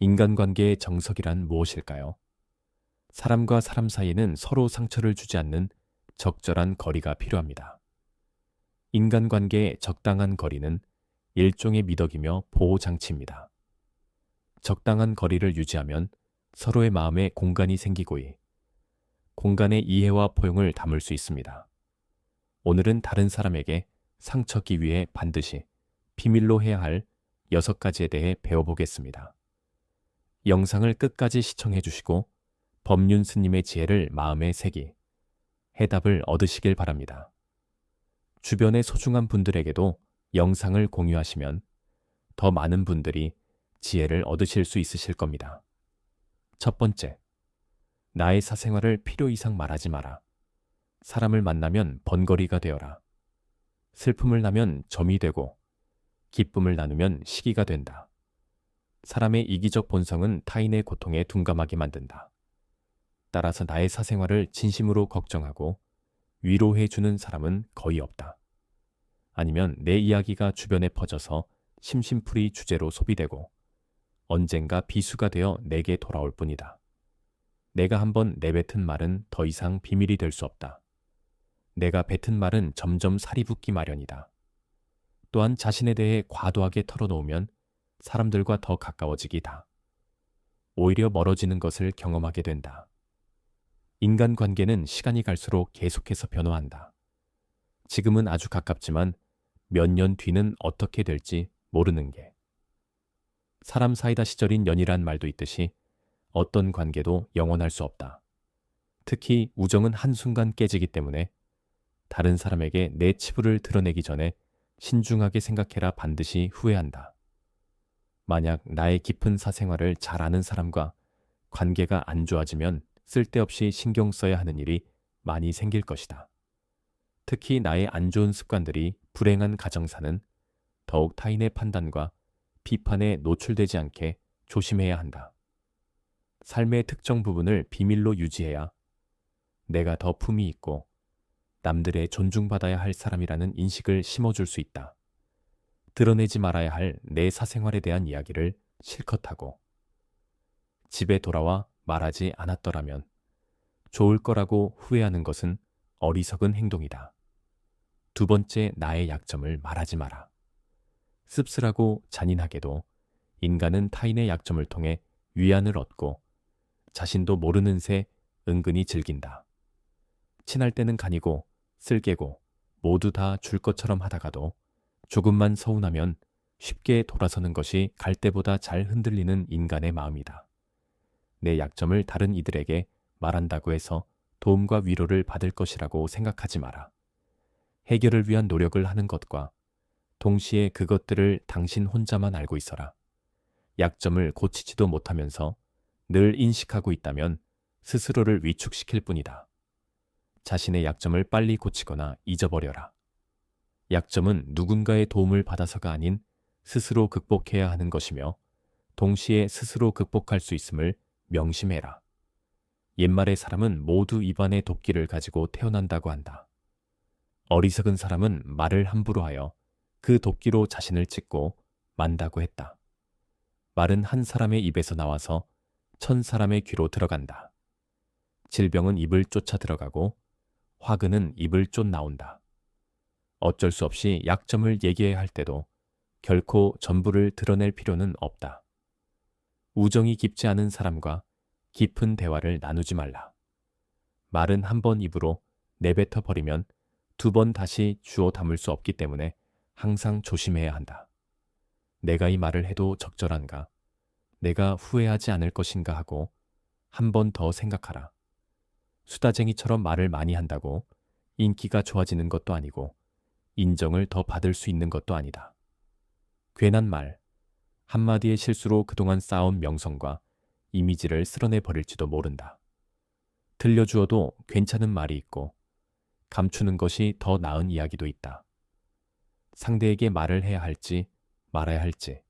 인간관계의 정석이란 무엇일까요? 사람과 사람 사이에는 서로 상처를 주지 않는 적절한 거리가 필요합니다. 인간관계의 적당한 거리는 일종의 미덕이며 보호장치입니다. 적당한 거리를 유지하면 서로의 마음에 공간이 생기고 공간의 이해와 포용을 담을 수 있습니다. 오늘은 다른 사람에게 상처 주기 위해 반드시 비밀로 해야 할 6가지에 대해 배워보겠습니다. 영상을 끝까지 시청해 주시고 법륜 스님의 지혜를 마음에 새기 해답을 얻으시길 바랍니다. 주변의 소중한 분들에게도 영상을 공유하시면 더 많은 분들이 지혜를 얻으실 수 있으실 겁니다. 첫 번째, 나의 사생활을 필요 이상 말하지 마라. 사람을 만나면 번거리가 되어라. 슬픔을 나면 점이 되고 기쁨을 나누면 시기가 된다. 사람의 이기적 본성은 타인의 고통에 둔감하게 만든다. 따라서 나의 사생활을 진심으로 걱정하고 위로해주는 사람은 거의 없다. 아니면 내 이야기가 주변에 퍼져서 심심풀이 주제로 소비되고 언젠가 비수가 되어 내게 돌아올 뿐이다. 내가 한번 내뱉은 말은 더 이상 비밀이 될 수 없다. 내가 뱉은 말은 점점 살이 붙기 마련이다. 또한 자신에 대해 과도하게 털어놓으면 사람들과 더 가까워지기다. 오히려 멀어지는 것을 경험하게 된다. 인간관계는 시간이 갈수록 계속해서 변화한다. 지금은 아주 가깝지만 몇 년 뒤는 어떻게 될지 모르는 게. 사람 사이다 시절인 년이란 말도 있듯이 어떤 관계도 영원할 수 없다. 특히 우정은 한순간 깨지기 때문에 다른 사람에게 내 치부를 드러내기 전에 신중하게 생각해라. 반드시 후회한다. 만약 나의 깊은 사생활을 잘 아는 사람과 관계가 안 좋아지면 쓸데없이 신경 써야 하는 일이 많이 생길 것이다. 특히 나의 안 좋은 습관들이 불행한 가정사는 더욱 타인의 판단과 비판에 노출되지 않게 조심해야 한다. 삶의 특정 부분을 비밀로 유지해야 내가 더 품위 있고 남들의 존중받아야 할 사람이라는 인식을 심어줄 수 있다. 드러내지 말아야 할 내 사생활에 대한 이야기를 실컷 하고 집에 돌아와 말하지 않았더라면 좋을 거라고 후회하는 것은 어리석은 행동이다. 두 번째, 나의 약점을 말하지 마라. 씁쓸하고 잔인하게도 인간은 타인의 약점을 통해 위안을 얻고 자신도 모르는 새 은근히 즐긴다. 친할 때는 간이고 쓸개고 모두 다 줄 것처럼 하다가도 조금만 서운하면 쉽게 돌아서는 것이 갈대보다 잘 흔들리는 인간의 마음이다. 내 약점을 다른 이들에게 말한다고 해서 도움과 위로를 받을 것이라고 생각하지 마라. 해결을 위한 노력을 하는 것과 동시에 그것들을 당신 혼자만 알고 있어라. 약점을 고치지도 못하면서 늘 인식하고 있다면 스스로를 위축시킬 뿐이다. 자신의 약점을 빨리 고치거나 잊어버려라. 약점은 누군가의 도움을 받아서가 아닌 스스로 극복해야 하는 것이며 동시에 스스로 극복할 수 있음을 명심해라. 옛말의 사람은 모두 입안에 도끼를 가지고 태어난다고 한다. 어리석은 사람은 말을 함부로 하여 그 도끼로 자신을 찢고 만다고 했다. 말은 한 사람의 입에서 나와서 1000사람의 귀로 들어간다. 질병은 입을 쫓아 들어가고 화근은 입을 쫓 나온다. 어쩔 수 없이 약점을 얘기해야 할 때도 결코 전부를 드러낼 필요는 없다. 우정이 깊지 않은 사람과 깊은 대화를 나누지 말라. 말은 한 번 입으로 내뱉어 버리면 2번 다시 주워 담을 수 없기 때문에 항상 조심해야 한다. 내가 이 말을 해도 적절한가? 내가 후회하지 않을 것인가 하고 한 번 더 생각하라. 수다쟁이처럼 말을 많이 한다고 인기가 좋아지는 것도 아니고 인정을 더 받을 수 있는 것도 아니다. 괜한 말, 한마디의 실수로 그동안 쌓아온 명성과 이미지를 쓸어내 버릴지도 모른다. 들려주어도 괜찮은 말이 있고 감추는 것이 더 나은 이야기도 있다. 상대에게 말을 해야 할지 말아야 할지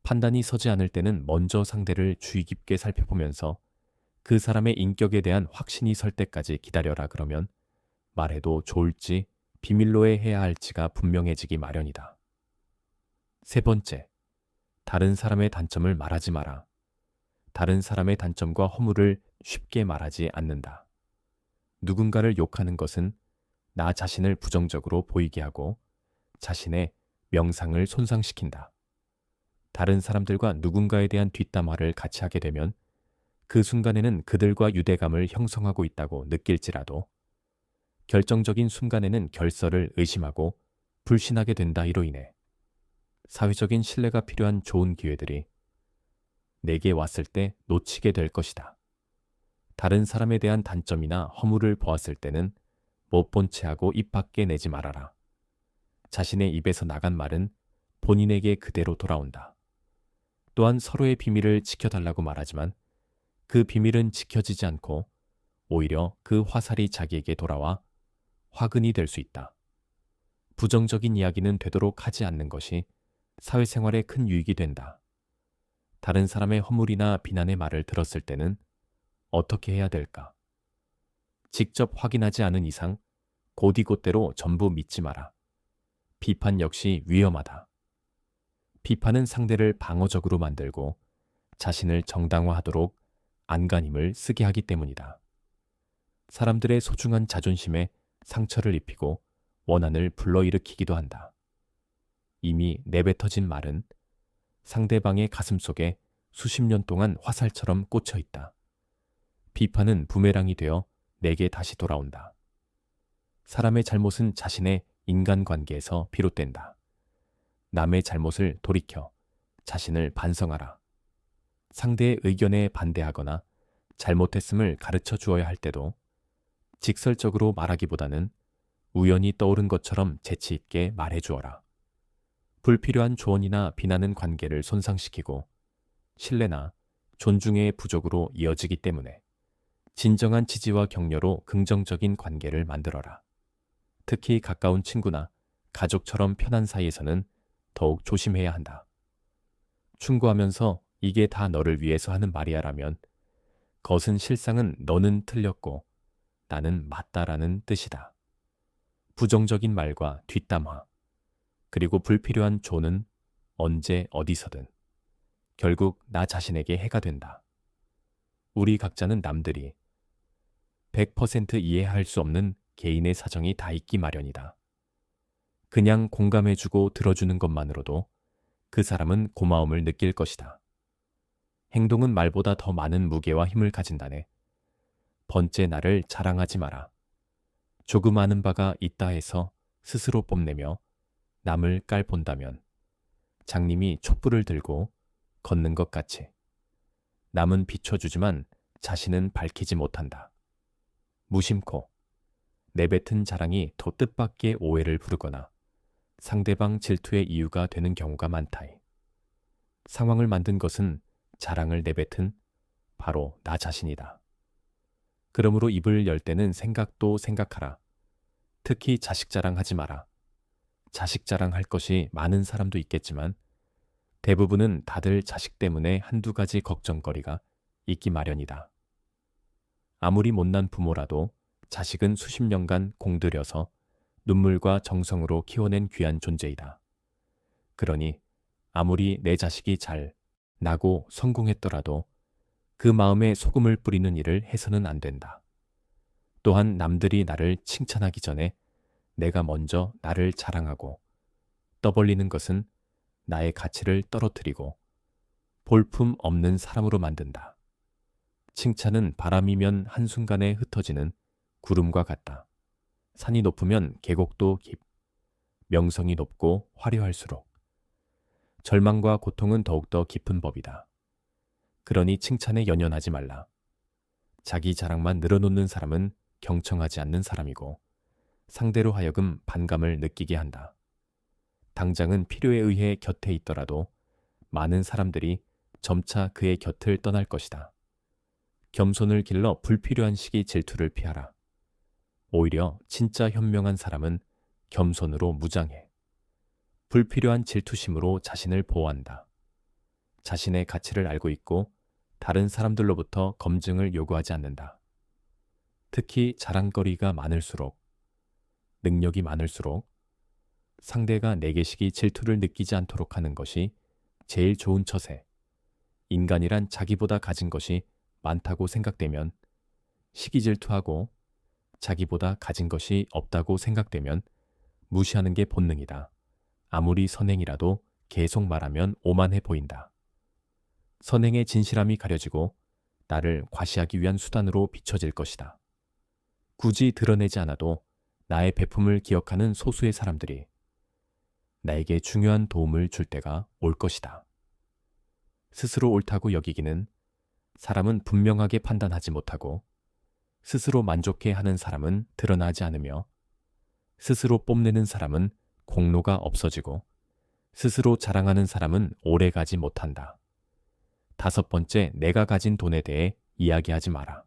판단이 서지 않을 때는 먼저 상대를 주의 깊게 살펴보면서 그 사람의 인격에 대한 확신이 설 때까지 기다려라. 그러면 말해도 좋을지 비밀로에 해야 할지가 분명해지기 마련이다. 세 번째, 다른 사람의 단점을 말하지 마라. 다른 사람의 단점과 허물을 쉽게 말하지 않는다. 누군가를 욕하는 것은 나 자신을 부정적으로 보이게 하고 자신의 명상을 손상시킨다. 다른 사람들과 누군가에 대한 뒷담화를 같이 하게 되면 그 순간에는 그들과 유대감을 형성하고 있다고 느낄지라도 결정적인 순간에는 결설을 의심하고 불신하게 된다. 이로 인해 사회적인 신뢰가 필요한 좋은 기회들이 내게 왔을 때 놓치게 될 것이다. 다른 사람에 대한 단점이나 허물을 보았을 때는 못 본 채 하고 입 밖에 내지 말아라. 자신의 입에서 나간 말은 본인에게 그대로 돌아온다. 또한 서로의 비밀을 지켜달라고 말하지만 그 비밀은 지켜지지 않고 오히려 그 화살이 자기에게 돌아와 화근이 될 수 있다. 부정적인 이야기는 되도록 하지 않는 것이 사회생활에 큰 유익이 된다. 다른 사람의 허물이나 비난의 말을 들었을 때는 어떻게 해야 될까? 직접 확인하지 않은 이상 곧이곧대로 전부 믿지 마라. 비판 역시 위험하다. 비판은 상대를 방어적으로 만들고 자신을 정당화하도록 안간힘을 쓰게 하기 때문이다. 사람들의 소중한 자존심에 상처를 입히고 원한을 불러일으키기도 한다. 이미 내뱉어진 말은 상대방의 가슴 속에 수십 년 동안 화살처럼 꽂혀 있다. 비판은 부메랑이 되어 내게 다시 돌아온다. 사람의 잘못은 자신의 인간관계에서 비롯된다. 남의 잘못을 돌이켜 자신을 반성하라. 상대의 의견에 반대하거나 잘못했음을 가르쳐 주어야 할 때도 직설적으로 말하기보다는 우연히 떠오른 것처럼 재치 있게 말해 주어라. 불필요한 조언이나 비난은 관계를 손상시키고 신뢰나 존중의 부족으로 이어지기 때문에 진정한 지지와 격려로 긍정적인 관계를 만들어라. 특히 가까운 친구나 가족처럼 편한 사이에서는 더욱 조심해야 한다. 충고하면서 이게 다 너를 위해서 하는 말이야라면 것은 실상은 너는 틀렸고 나는 맞다라는 뜻이다. 부정적인 말과 뒷담화, 그리고 불필요한 조는 언제 어디서든 결국 나 자신에게 해가 된다. 우리 각자는 남들이 100% 이해할 수 없는 개인의 사정이 다 있기 마련이다. 그냥 공감해주고 들어주는 것만으로도 그 사람은 고마움을 느낄 것이다. 행동은 말보다 더 많은 무게와 힘을 가진다네. 번째 나를 자랑하지 마라. 조금 아는 바가 있다 해서 스스로 뽐내며 남을 깔본다면 장님이 촛불을 들고 걷는 것 같이 남은 비춰주지만 자신은 밝히지 못한다. 무심코 내뱉은 자랑이 더 뜻밖의 오해를 부르거나 상대방 질투의 이유가 되는 경우가 많다이. 상황을 만든 것은 자랑을 내뱉은 바로 나 자신이다. 그러므로 입을 열 때는 생각도 생각하라. 특히 자식 자랑하지 마라. 자식 자랑할 것이 많은 사람도 있겠지만 대부분은 다들 자식 때문에 한두 가지 걱정거리가 있기 마련이다. 아무리 못난 부모라도 자식은 수십 년간 공들여서 눈물과 정성으로 키워낸 귀한 존재이다. 그러니 아무리 내 자식이 잘 나고 성공했더라도 그 마음에 소금을 뿌리는 일을 해서는 안 된다. 또한 남들이 나를 칭찬하기 전에 내가 먼저 나를 자랑하고 떠벌리는 것은 나의 가치를 떨어뜨리고 볼품 없는 사람으로 만든다. 칭찬은 바람이면 한순간에 흩어지는 구름과 같다. 산이 높으면 계곡도 명성이 높고 화려할수록 절망과 고통은 더욱더 깊은 법이다. 그러니 칭찬에 연연하지 말라. 자기 자랑만 늘어놓는 사람은 경청하지 않는 사람이고 상대로 하여금 반감을 느끼게 한다. 당장은 필요에 의해 곁에 있더라도 많은 사람들이 점차 그의 곁을 떠날 것이다. 겸손을 길러 불필요한 시기 질투를 피하라. 오히려 진짜 현명한 사람은 겸손으로 무장해. 불필요한 질투심으로 자신을 보호한다. 자신의 가치를 알고 있고 다른 사람들로부터 검증을 요구하지 않는다. 특히 자랑거리가 많을수록, 능력이 많을수록 상대가 내게시기 질투를 느끼지 않도록 하는 것이 제일 좋은 처세, 인간이란 자기보다 가진 것이 많다고 생각되면 시기 질투하고 자기보다 가진 것이 없다고 생각되면 무시하는 게 본능이다. 아무리 선행이라도 계속 말하면 오만해 보인다. 선행의 진실함이 가려지고 나를 과시하기 위한 수단으로 비춰질 것이다. 굳이 드러내지 않아도 나의 베품을 기억하는 소수의 사람들이 나에게 중요한 도움을 줄 때가 올 것이다. 스스로 옳다고 여기기는 사람은 분명하게 판단하지 못하고 스스로 만족해 하는 사람은 드러나지 않으며 스스로 뽐내는 사람은 공로가 없어지고 스스로 자랑하는 사람은 오래가지 못한다. 5번째, 내가 가진 돈에 대해 이야기하지 마라.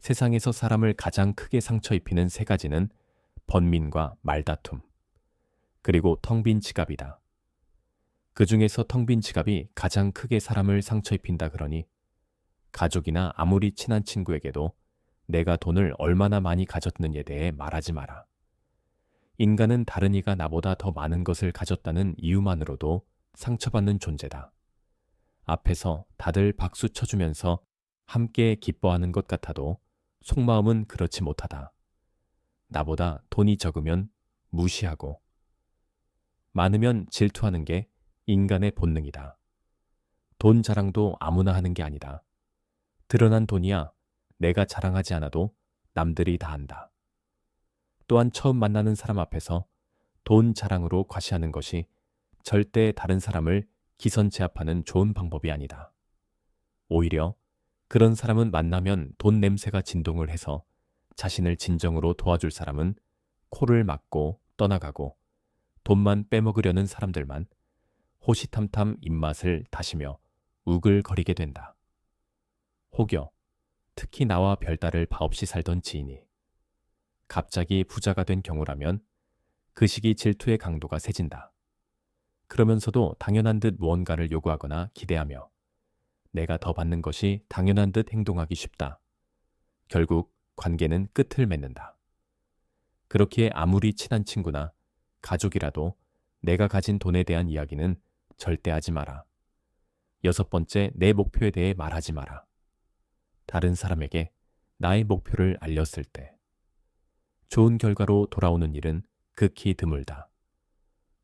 세상에서 사람을 가장 크게 상처 입히는 3가지는 번민과 말다툼, 그리고 텅 빈 지갑이다. 그 중에서 텅 빈 지갑이 가장 크게 사람을 상처 입힌다 그러니 가족이나 아무리 친한 친구에게도 내가 돈을 얼마나 많이 가졌느냐에 대해 말하지 마라. 인간은 다른 이가 나보다 더 많은 것을 가졌다는 이유만으로도 상처받는 존재다. 앞에서 다들 박수 쳐주면서 함께 기뻐하는 것 같아도 속마음은 그렇지 못하다. 나보다 돈이 적으면 무시하고 많으면 질투하는 게 인간의 본능이다. 돈 자랑도 아무나 하는 게 아니다. 드러난 돈이야 내가 자랑하지 않아도 남들이 다 안다. 또한 처음 만나는 사람 앞에서 돈 자랑으로 과시하는 것이 절대 다른 사람을 기선 제압하는 좋은 방법이 아니다. 오히려 그런 사람은 만나면 돈 냄새가 진동을 해서 자신을 진정으로 도와줄 사람은 코를 막고 떠나가고 돈만 빼먹으려는 사람들만 호시탐탐 입맛을 다시며 우글거리게 된다. 혹여 특히 나와 별다를 바 없이 살던 지인이 갑자기 부자가 된 경우라면 그 시기 질투의 강도가 세진다. 그러면서도 당연한 듯 무언가를 요구하거나 기대하며 내가 더 받는 것이 당연한 듯 행동하기 쉽다. 결국 관계는 끝을 맺는다. 그렇기에 아무리 친한 친구나 가족이라도 내가 가진 돈에 대한 이야기는 절대 하지 마라. 6번째, 내 목표에 대해 말하지 마라. 다른 사람에게 나의 목표를 알렸을 때 좋은 결과로 돌아오는 일은 극히 드물다.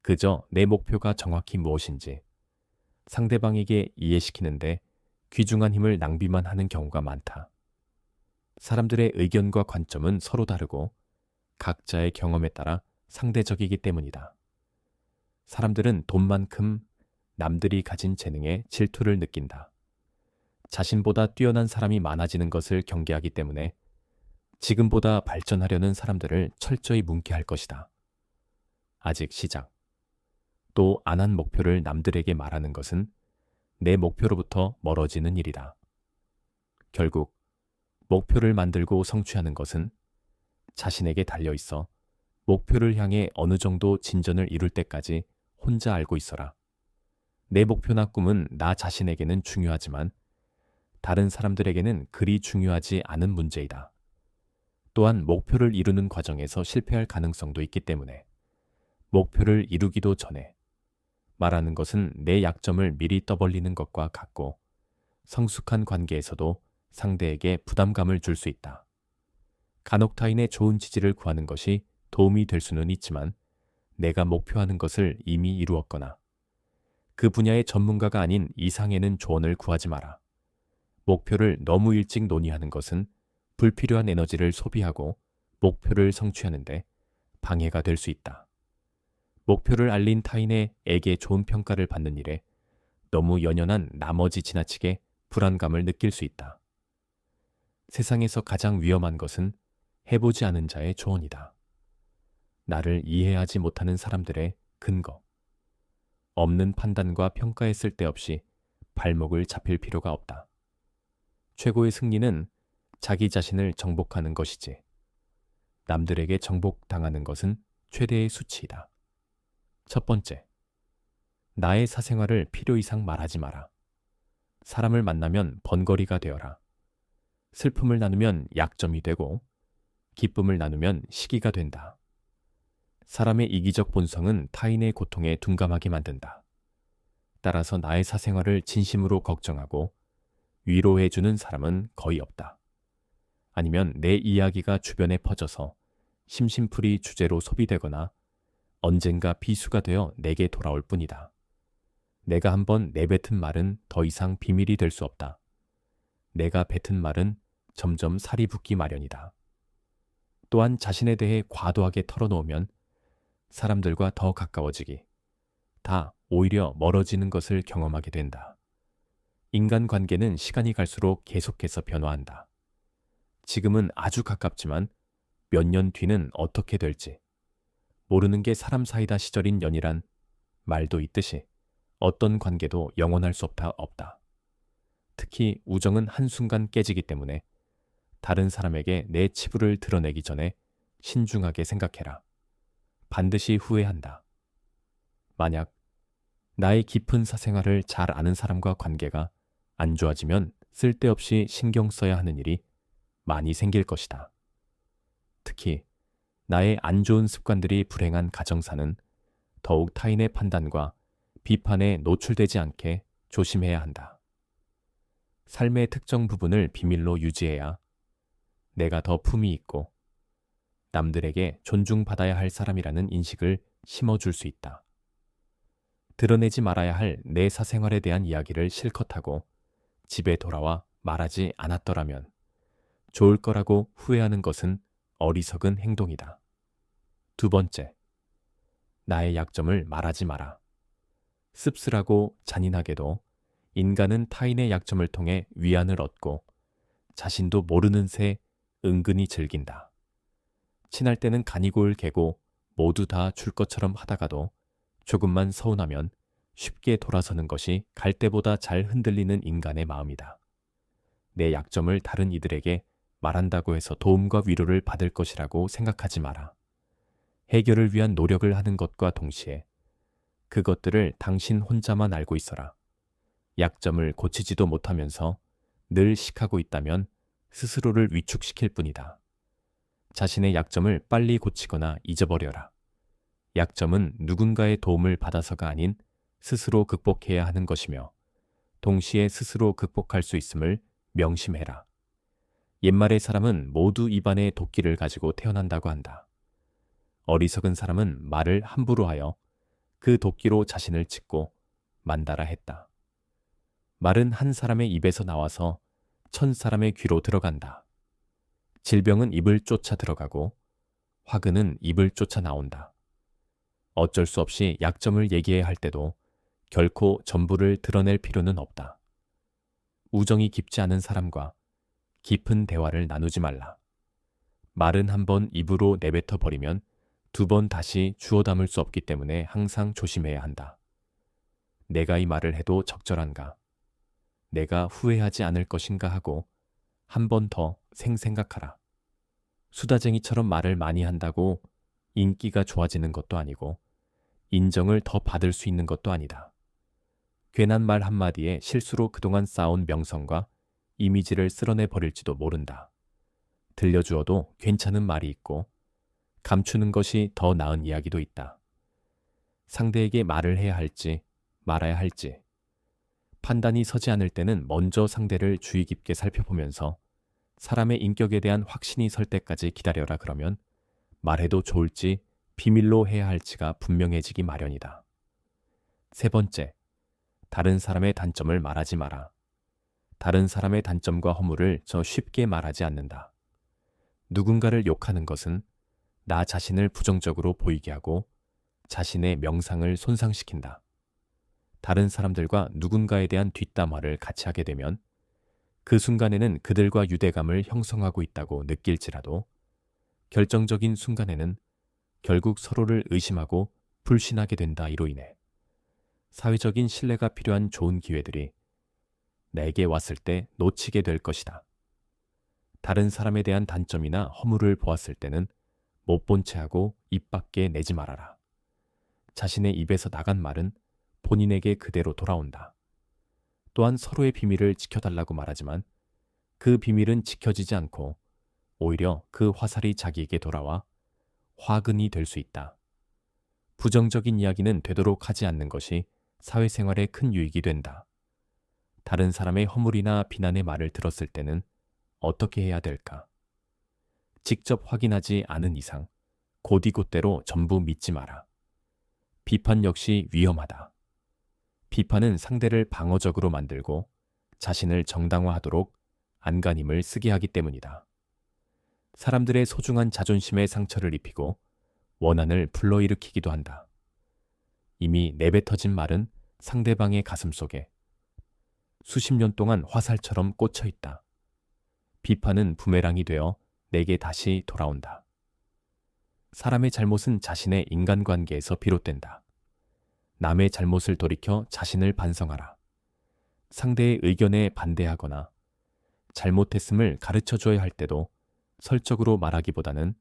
그저 내 목표가 정확히 무엇인지 상대방에게 이해시키는데 귀중한 힘을 낭비만 하는 경우가 많다. 사람들의 의견과 관점은 서로 다르고 각자의 경험에 따라 상대적이기 때문이다. 사람들은 돈만큼 남들이 가진 재능에 질투를 느낀다. 자신보다 뛰어난 사람이 많아지는 것을 경계하기 때문에 지금보다 발전하려는 사람들을 철저히 뭉개할 것이다. 아직 시작. 또 안 한 목표를 남들에게 말하는 것은 내 목표로부터 멀어지는 일이다. 결국 목표를 만들고 성취하는 것은 자신에게 달려있어 목표를 향해 어느 정도 진전을 이룰 때까지 혼자 알고 있어라. 내 목표나 꿈은 나 자신에게는 중요하지만 다른 사람들에게는 그리 중요하지 않은 문제이다. 또한 목표를 이루는 과정에서 실패할 가능성도 있기 때문에 목표를 이루기도 전에 말하는 것은 내 약점을 미리 떠벌리는 것과 같고 성숙한 관계에서도 상대에게 부담감을 줄 수 있다. 간혹 타인의 좋은 지지를 구하는 것이 도움이 될 수는 있지만 내가 목표하는 것을 이미 이루었거나 그 분야의 전문가가 아닌 이상에는 조언을 구하지 마라. 목표를 너무 일찍 논의하는 것은 불필요한 에너지를 소비하고 목표를 성취하는데 방해가 될 수 있다. 목표를 알린 타인에게 좋은 평가를 받는 일에 너무 연연한 나머지 지나치게 불안감을 느낄 수 있다. 세상에서 가장 위험한 것은 해보지 않은 자의 조언이다. 나를 이해하지 못하는 사람들의 근거. 없는 판단과 평가에 쓸데없이 발목을 잡힐 필요가 없다. 최고의 승리는 자기 자신을 정복하는 것이지 남들에게 정복당하는 것은 최대의 수치이다. 1번째, 나의 사생활을 필요 이상 말하지 마라. 사람을 만나면 번거리가 되어라. 슬픔을 나누면 약점이 되고 기쁨을 나누면 시기가 된다. 사람의 이기적 본성은 타인의 고통에 둔감하게 만든다. 따라서 나의 사생활을 진심으로 걱정하고 위로해주는 사람은 거의 없다. 아니면 내 이야기가 주변에 퍼져서 심심풀이 주제로 소비되거나 언젠가 비수가 되어 내게 돌아올 뿐이다. 내가 한번 내뱉은 말은 더 이상 비밀이 될 수 없다. 내가 뱉은 말은 점점 살이 붙기 마련이다. 또한 자신에 대해 과도하게 털어놓으면 사람들과 더 가까워지기, 다 오히려 멀어지는 것을 경험하게 된다. 인간관계는 시간이 갈수록 계속해서 변화한다. 지금은 아주 가깝지만 몇 년 뒤는 어떻게 될지 모르는 게 사람 사이다 시절인 연이란 말도 있듯이 어떤 관계도 영원할 수 없다. 특히 우정은 한순간 깨지기 때문에 다른 사람에게 내 치부를 드러내기 전에 신중하게 생각해라. 반드시 후회한다. 만약 나의 깊은 사생활을 잘 아는 사람과 관계가 안 좋아지면 쓸데없이 신경 써야 하는 일이 많이 생길 것이다. 특히 나의 안 좋은 습관들이 불행한 가정사는 더욱 타인의 판단과 비판에 노출되지 않게 조심해야 한다. 삶의 특정 부분을 비밀로 유지해야 내가 더 품위 있고 남들에게 존중받아야 할 사람이라는 인식을 심어줄 수 있다. 드러내지 말아야 할 내 사생활에 대한 이야기를 실컷 하고 집에 돌아와 말하지 않았더라면 좋을 거라고 후회하는 것은 어리석은 행동이다. 두 번째, 나의 약점을 말하지 마라. 씁쓸하고 잔인하게도 인간은 타인의 약점을 통해 위안을 얻고 자신도 모르는 새 은근히 즐긴다. 친할 때는 간이골 개고 모두 다 줄 것처럼 하다가도 조금만 서운하면 쉽게 돌아서는 것이 갈대보다 잘 흔들리는 인간의 마음이다. 내 약점을 다른 이들에게 말한다고 해서 도움과 위로를 받을 것이라고 생각하지 마라. 해결을 위한 노력을 하는 것과 동시에 그것들을 당신 혼자만 알고 있어라. 약점을 고치지도 못하면서 늘 식하고 있다면 스스로를 위축시킬 뿐이다. 자신의 약점을 빨리 고치거나 잊어버려라. 약점은 누군가의 도움을 받아서가 아닌 스스로 극복해야 하는 것이며 동시에 스스로 극복할 수 있음을 명심해라. 옛말의 사람은 모두 입안에 도끼를 가지고 태어난다고 한다. 어리석은 사람은 말을 함부로 하여 그 도끼로 자신을 찢고 만다라 했다. 말은 한 사람의 입에서 나와서 1000사람의 귀로 들어간다. 질병은 입을 쫓아 들어가고 화근은 입을 쫓아 나온다. 어쩔 수 없이 약점을 얘기해야 할 때도 결코 전부를 드러낼 필요는 없다. 우정이 깊지 않은 사람과 깊은 대화를 나누지 말라. 말은 한번 입으로 내뱉어 버리면 2번 다시 주워 담을 수 없기 때문에 항상 조심해야 한다. 내가 이 말을 해도 적절한가? 내가 후회하지 않을 것인가 하고 한 번 더 생각하라. 수다쟁이처럼 말을 많이 한다고 인기가 좋아지는 것도 아니고 인정을 더 받을 수 있는 것도 아니다. 괜한 말 한마디에 실수로 그동안 쌓아온 명성과 이미지를 쓸어내 버릴지도 모른다. 들려주어도 괜찮은 말이 있고 감추는 것이 더 나은 이야기도 있다. 상대에게 말을 해야 할지 말아야 할지 판단이 서지 않을 때는 먼저 상대를 주의 깊게 살펴보면서 사람의 인격에 대한 확신이 설 때까지 기다려라. 그러면 말해도 좋을지 비밀로 해야 할지가 분명해지기 마련이다. 세 번째, 다른 사람의 단점을 말하지 마라. 다른 사람의 단점과 허물을 저 쉽게 말하지 않는다. 누군가를 욕하는 것은 나 자신을 부정적으로 보이게 하고 자신의 명상을 손상시킨다. 다른 사람들과 누군가에 대한 뒷담화를 같이 하게 되면 그 순간에는 그들과 유대감을 형성하고 있다고 느낄지라도 결정적인 순간에는 결국 서로를 의심하고 불신하게 된다. 이로 인해 사회적인 신뢰가 필요한 좋은 기회들이 내게 왔을 때 놓치게 될 것이다. 다른 사람에 대한 단점이나 허물을 보았을 때는 못 본 채 하고 입 밖에 내지 말아라. 자신의 입에서 나간 말은 본인에게 그대로 돌아온다. 또한 서로의 비밀을 지켜달라고 말하지만 그 비밀은 지켜지지 않고 오히려 그 화살이 자기에게 돌아와 화근이 될 수 있다. 부정적인 이야기는 되도록 하지 않는 것이 사회생활에 큰 유익이 된다. 다른 사람의 허물이나 비난의 말을 들었을 때는 어떻게 해야 될까? 직접 확인하지 않은 이상 곧이곧대로 전부 믿지 마라. 비판 역시 위험하다. 비판은 상대를 방어적으로 만들고 자신을 정당화하도록 안간힘을 쓰게 하기 때문이다. 사람들의 소중한 자존심에 상처를 입히고 원한을 불러일으키기도 한다. 이미 내뱉어진 말은 상대방의 가슴 속에 수십 년 동안 화살처럼 꽂혀 있다. 비판은 부메랑이 되어 내게 다시 돌아온다. 사람의 잘못은 자신의 인간관계에서 비롯된다. 남의 잘못을 돌이켜 자신을 반성하라. 상대의 의견에 반대하거나 잘못했음을 가르쳐 줘야 할 때도 설적으로 말하기보다는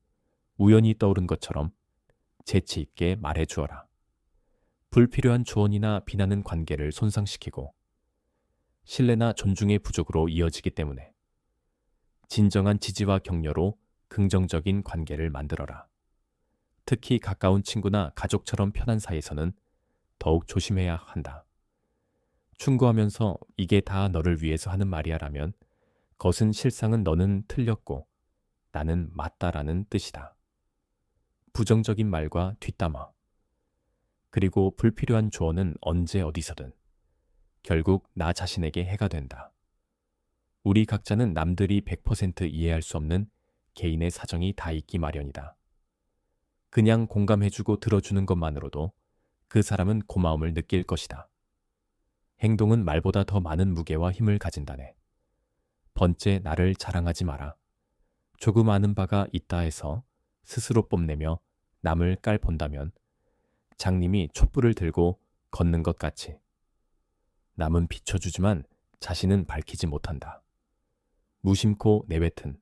우연히 떠오른 것처럼 재치 있게 말해 주어라. 불필요한 조언이나 비난은 관계를 손상시키고 신뢰나 존중의 부족으로 이어지기 때문에 진정한 지지와 격려로 긍정적인 관계를 만들어라. 특히 가까운 친구나 가족처럼 편한 사이에서는 더욱 조심해야 한다. 충고하면서 이게 다 너를 위해서 하는 말이야라면 그것은 실상은 너는 틀렸고 나는 맞다라는 뜻이다. 부정적인 말과 뒷담화 그리고 불필요한 조언은 언제 어디서든 결국 나 자신에게 해가 된다. 우리 각자는 남들이 100% 이해할 수 없는 개인의 사정이 다 있기 마련이다. 그냥 공감해주고 들어주는 것만으로도 그 사람은 고마움을 느낄 것이다. 행동은 말보다 더 많은 무게와 힘을 가진다네. 번째 나를 자랑하지 마라. 조금 아는 바가 있다 해서 스스로 뽐내며 남을 깔본다면 장님이 촛불을 들고 걷는 것 같이 남은 비춰주지만 자신은 밝히지 못한다. 무심코 내뱉은